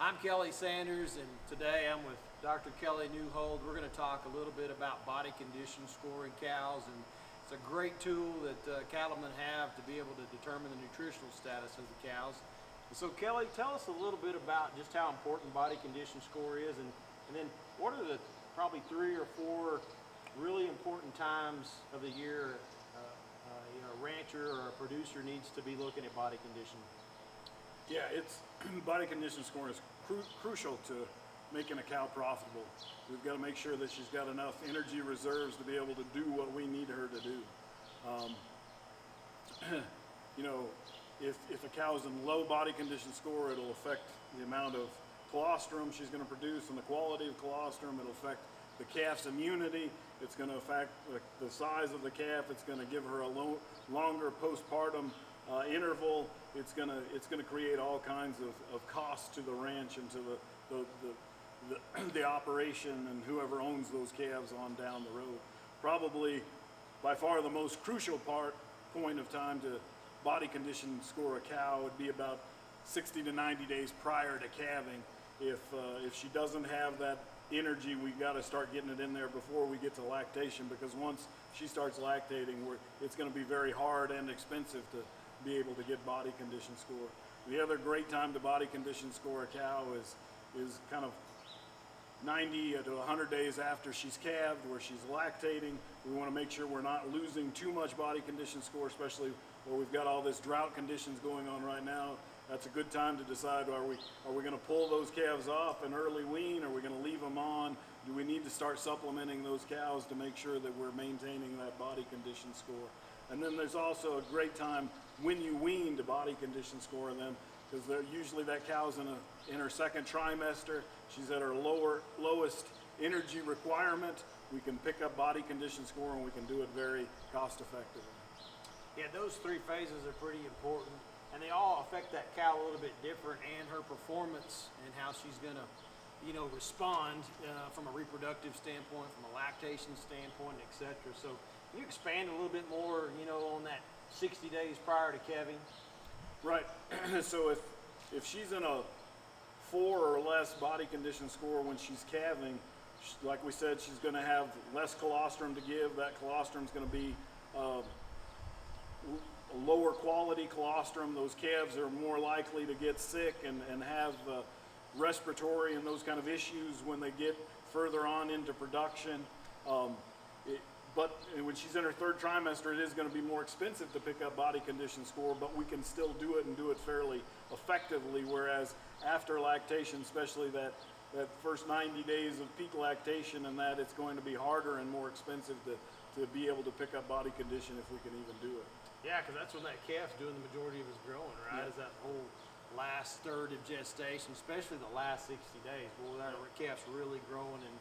I'm Kelly Sanders, and today I'm with Dr. Kelley Neuhold. We're going to talk a little bit about body condition scoring cows, and it's a great tool that cattlemen have to be able to determine the nutritional status of the cows. And so, Kelley, tell us a little bit about just how important body condition score is, and then what are the probably 3 or 4 really important times of the year a rancher or a producer needs to be looking at body condition? Yeah, it's body condition scoring is crucial to making a cow profitable. We've got to make sure that she's got enough energy reserves to be able to do what we need her to do. You know, if a cow is in low body condition score, it'll affect the amount of colostrum she's going to produce and the quality of colostrum. It'll affect the calf's immunity. It's going to affect the size of the calf. It's going to give her a longer postpartum interval. It's gonna create all kinds of costs to the ranch and to the operation and whoever owns those calves on down the road. Probably by far the most crucial point of time to body condition score a cow would be about 60 to 90 days prior to calving. If she doesn't have that energy, we got to start getting it in there before we get to lactation, because once she starts lactating, it's going to be very hard and expensive to be able to get body condition score. The other great time to body condition score a cow is kind of 90 to 100 days after she's calved, where she's lactating. We want to make sure we're not losing too much body condition score, especially where we've got all this drought conditions going on right now. That's a good time to decide, are we going to pull those calves off and early wean? Are we going to leave them on? Do we need to start supplementing those cows to make sure that we're maintaining that body condition score? And then there's also a great time when you wean to body condition score them, because usually that cow's in her second trimester. She's at her lowest energy requirement. We can pick up body condition score, and we can do it very cost effectively. Yeah, those 3 phases are pretty important, and they all affect that cow a little bit different, and her performance and how she's going to, respond from a reproductive standpoint, from a lactation standpoint, etc. So can you expand a little bit more, on that 60 days prior to calving? Right. So if she's in a 4 or less body condition score when she's calving, like we said, she's going to have less colostrum to give. That colostrum is going to be a lower quality colostrum. Those calves are more likely to get sick and have respiratory and those kind of issues when they get further on into production. But when she's in her 3rd trimester, it is going to be more expensive to pick up body condition score, but we can still do it and do it fairly effectively. Whereas after lactation, especially that first 90 days of peak lactation, and that it's going to be harder and more expensive to be able to pick up body condition if we can even do it. Yeah, because that's when that calf's doing the majority of his growing, right? Yeah. Is that whole last third of gestation, especially the last 60 days. Boy, that calf's really growing, and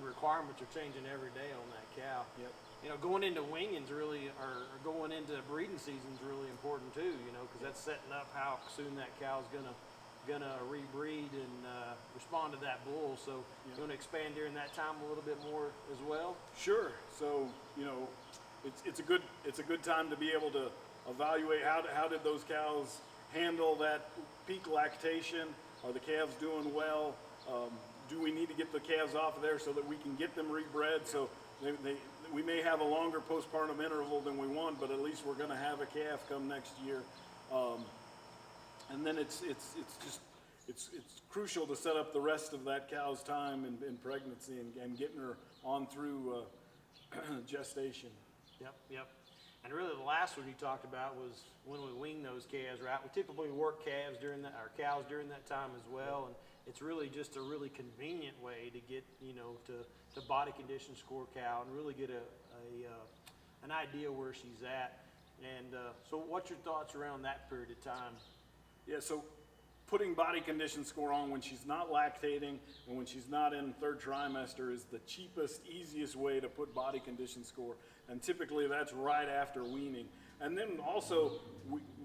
requirements are changing every day on that cow. Yep. Going into weaning's really, or going into breeding season's really important too, because that's setting up how soon that cow's gonna rebreed and respond to that bull. So you want to expand during that time a little bit more as well? Sure. So it's a good time to be able to evaluate how did those cows handle that peak lactation. Are the calves doing well? Do we need to get the calves off of there so that we can get them rebred? So we may have a longer postpartum interval than we want, but at least we're going to have a calf come next year. And then it's crucial to set up the rest of that cow's time in pregnancy and getting her on through gestation. Yep. And really the last one you talked about was when we wean those calves, right? We typically work cows during that time as well, and it's really just a really convenient way to get, to body condition score cow and really get an idea where she's at. And so what's your thoughts around that period of time? Yeah, so putting body condition score on when she's not lactating and when she's not in 3rd trimester is the cheapest, easiest way to put body condition score. And typically that's right after weaning. And then also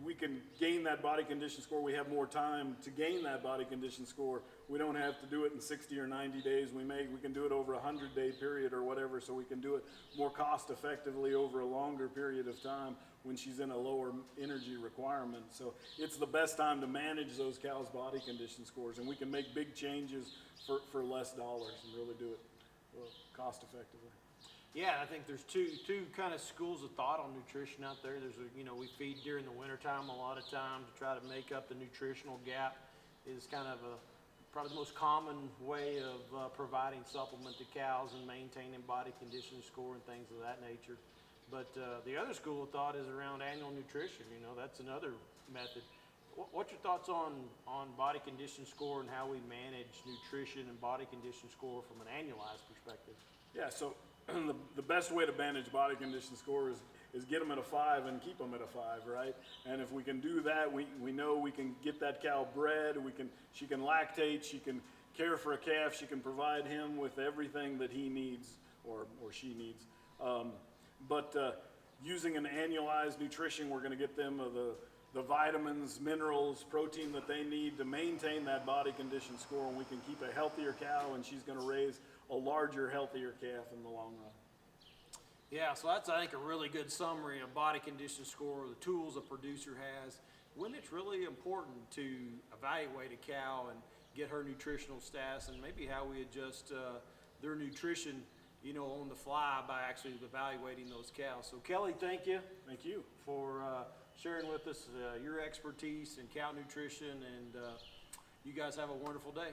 we can gain that body condition score. We have more time to gain that body condition score. We don't have to do it in 60 or 90 days. We can do it over a 100-day period or whatever, so we can do it more cost effectively over a longer period of time. when she's in a lower energy requirement. So it's the best time to manage those cows' body condition scores, and we can make big changes for less dollars and really do it cost effectively. Yeah, I think there's two kind of schools of thought on nutrition out there. There's we feed during the wintertime a lot of time to try to make up the nutritional gap is kind of probably the most common way of providing supplement to cows and maintaining body condition score and things of that nature. But the other school of thought is around annual nutrition. That's another method. What's your thoughts on body condition score and how we manage nutrition and body condition score from an annualized perspective? Yeah, so the best way to manage body condition score is get them at a 5 and keep them at a 5, right? And if we can do that, we know we can get that cow bred, she can lactate, she can care for a calf, she can provide him with everything that he needs or she needs. But using an annualized nutrition, we're gonna get them the vitamins, minerals, protein that they need to maintain that body condition score, and we can keep a healthier cow, and she's gonna raise a larger, healthier calf in the long run. Yeah, so that's, I think, a really good summary of body condition score, the tools a producer has, when it's really important to evaluate a cow and get her nutritional status, and maybe how we adjust their nutrition, on the fly by actually evaluating those cows. So Kelley, thank you. Thank you. For sharing with us your expertise in cow nutrition, and you guys have a wonderful day.